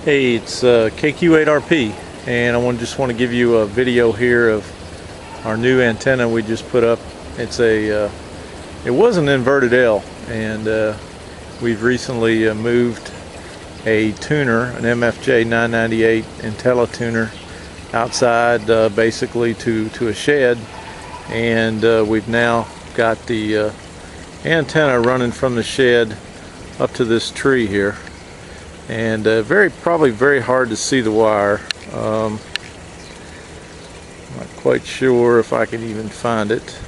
Hey, it's KQ8RP, and I just want to give you a video here of our new antenna we just put up. It's it was an inverted L, and we've recently moved a tuner, an MFJ 998 IntelliTuner, outside basically to a shed, and we've now got the antenna running from the shed up to this tree here. And probably very hard to see the wire. Not quite sure if I can even find it.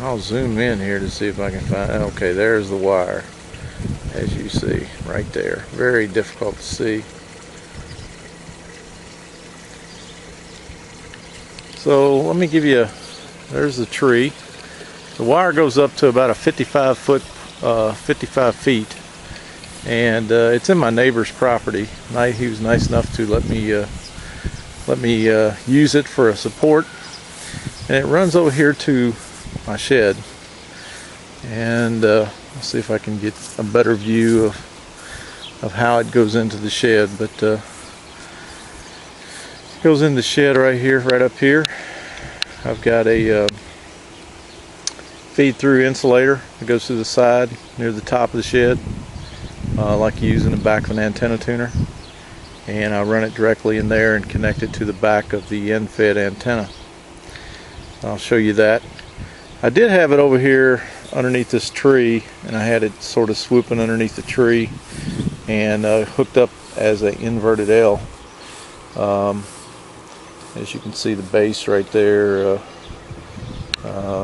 I'll zoom in here to see if I can find it. Okay, there's the wire, as you see right there. Very difficult to see. So let me give you, there's the tree. The wire goes up to about a 55 feet, and it's in my neighbor's property. He was nice enough to let me use it for a support, and it runs over here to my shed. And let's see if I can get a better view of how it goes into the shed. But it goes in the shed right here, right up here. I've got a feed through insulator that goes to the side near the top of the shed, like you use in the back of an antenna tuner, and I run it directly in there and connect it to the back of the end-fed antenna. I'll show you that. I did have it over here underneath this tree, and I had it sort of swooping underneath the tree and hooked up as an inverted L. As you can see, the base right there,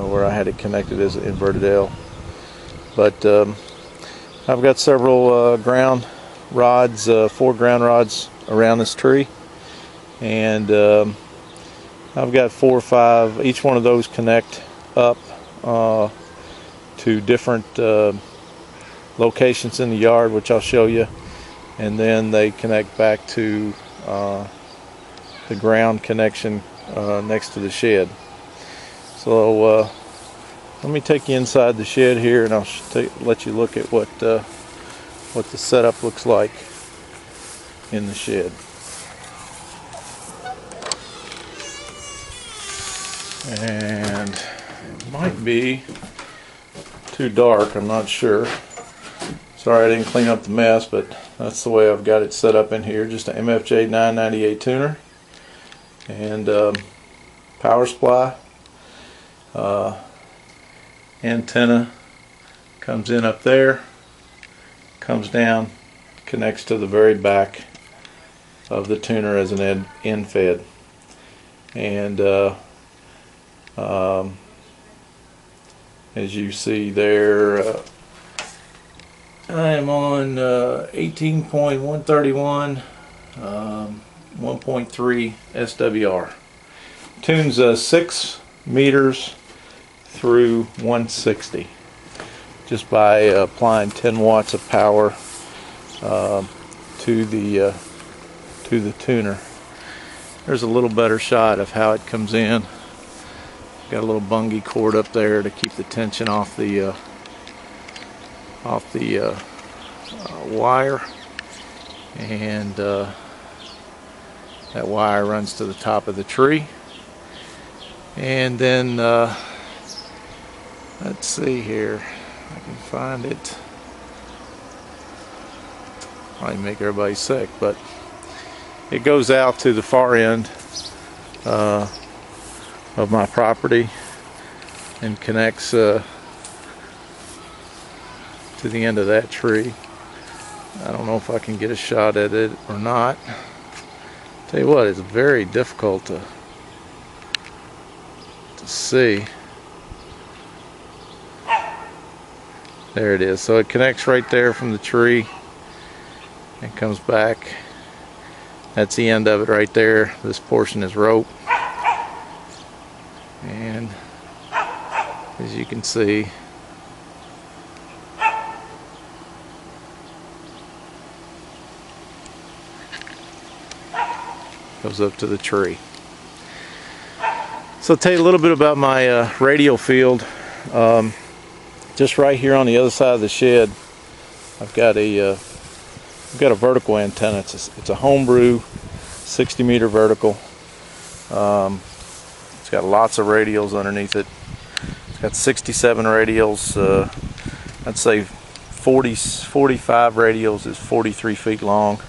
where I had it connected as an inverted L. But I've got several ground rods, 4 ground rods around this tree, and I've got 4 or 5. Each one of those connect up to different locations in the yard, which I'll show you, and then they connect back to the ground connection next to the shed. So let me take you inside the shed here, and I'll let you look at what the setup looks like in the shed. And it might be too dark, I'm not sure. Sorry I didn't clean up the mess, but that's the way I've got it set up in here. Just an MFJ 998 tuner, and power supply. Antenna comes in up there, comes down, connects to the very back of the tuner as an end fed, and as you see there, I am on 18.131 1.3 SWR. Tunes 6 meters through 160 just by applying 10 watts of power to the tuner. There's a little better shot of how it comes in. Got a little bungee cord up there to keep the tension off the wire, and that wire runs to the top of the tree. And then let's see here, if I can find it. Might make everybody sick, but it goes out to the far end of my property and connects to the end of that tree. I don't know if I can get a shot at it or not. Tell you what, it's very difficult to see. There it is. So it connects right there from the tree and comes back. That's the end of it right there. This portion is rope, and as you can see, goes up to the tree. So I'll tell you a little bit about my radio field. just right here on the other side of the shed, I've got a vertical antenna. It's a homebrew 60-meter vertical. It's got lots of radials underneath it. It's got 67 radials. I'd say 45 radials is 43 feet long.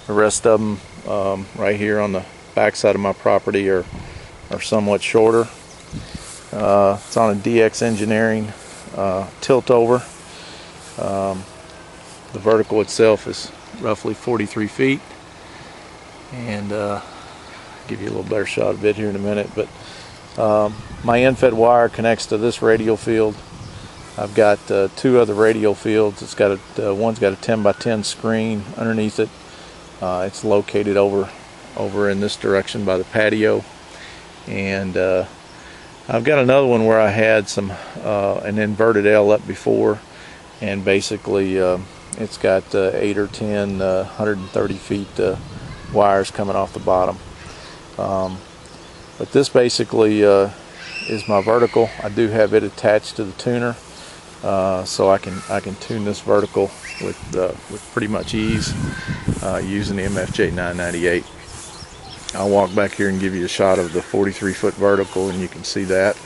The rest of them right here on the back side of my property are somewhat shorter. It's on a DX Engineering tilt over. The vertical itself is roughly 43 feet, and I'll give you a little better shot of it here in a minute. But my end-fed wire connects to this radial field. I've got two other radial fields. It's got one's got a 10 by 10 screen underneath it. It's located over in this direction by the patio, and I've got another one where I had an inverted L up before, and basically it's got 8 or 10 130 feet wires coming off the bottom. But this basically is my vertical. I do have it attached to the tuner, so I can tune this vertical with pretty much ease using the MFJ 998. I'll walk back here and give you a shot of the 43-foot vertical, and you can see that,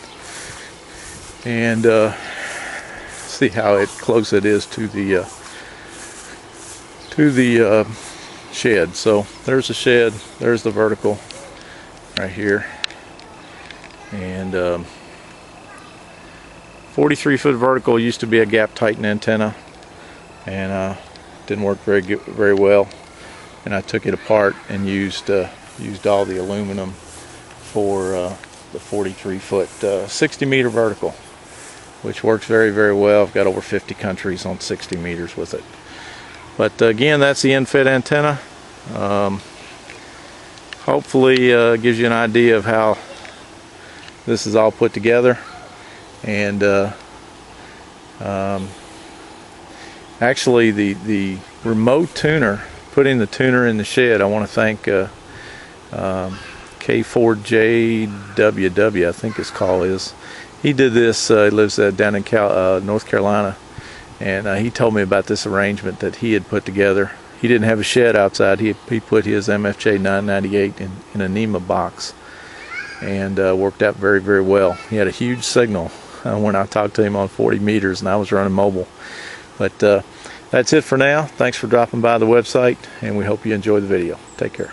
and see how close it is to the shed. So there's the shed, there's the vertical right here, and 43-foot vertical used to be a gap tighten antenna, and didn't work very well, and I took it apart and used all the aluminum for the 43-foot 60-meter vertical, which works very well. I've got over 50 countries on 60 meters with it. But again, that's the end-fed antenna. Hopefully gives you an idea of how this is all put together. And actually the remote tuner, putting the tuner in the shed, I want to thank K4JWW, I think his call is. He did this. He lives down in North Carolina, and he told me about this arrangement that he had put together. He didn't have a shed outside. He put his MFJ 998 in a NEMA box, and worked out very well. He had a huge signal when I talked to him on 40 meters, and I was running mobile. But that's it for now. Thanks for dropping by the website, and we hope you enjoy the video. Take care.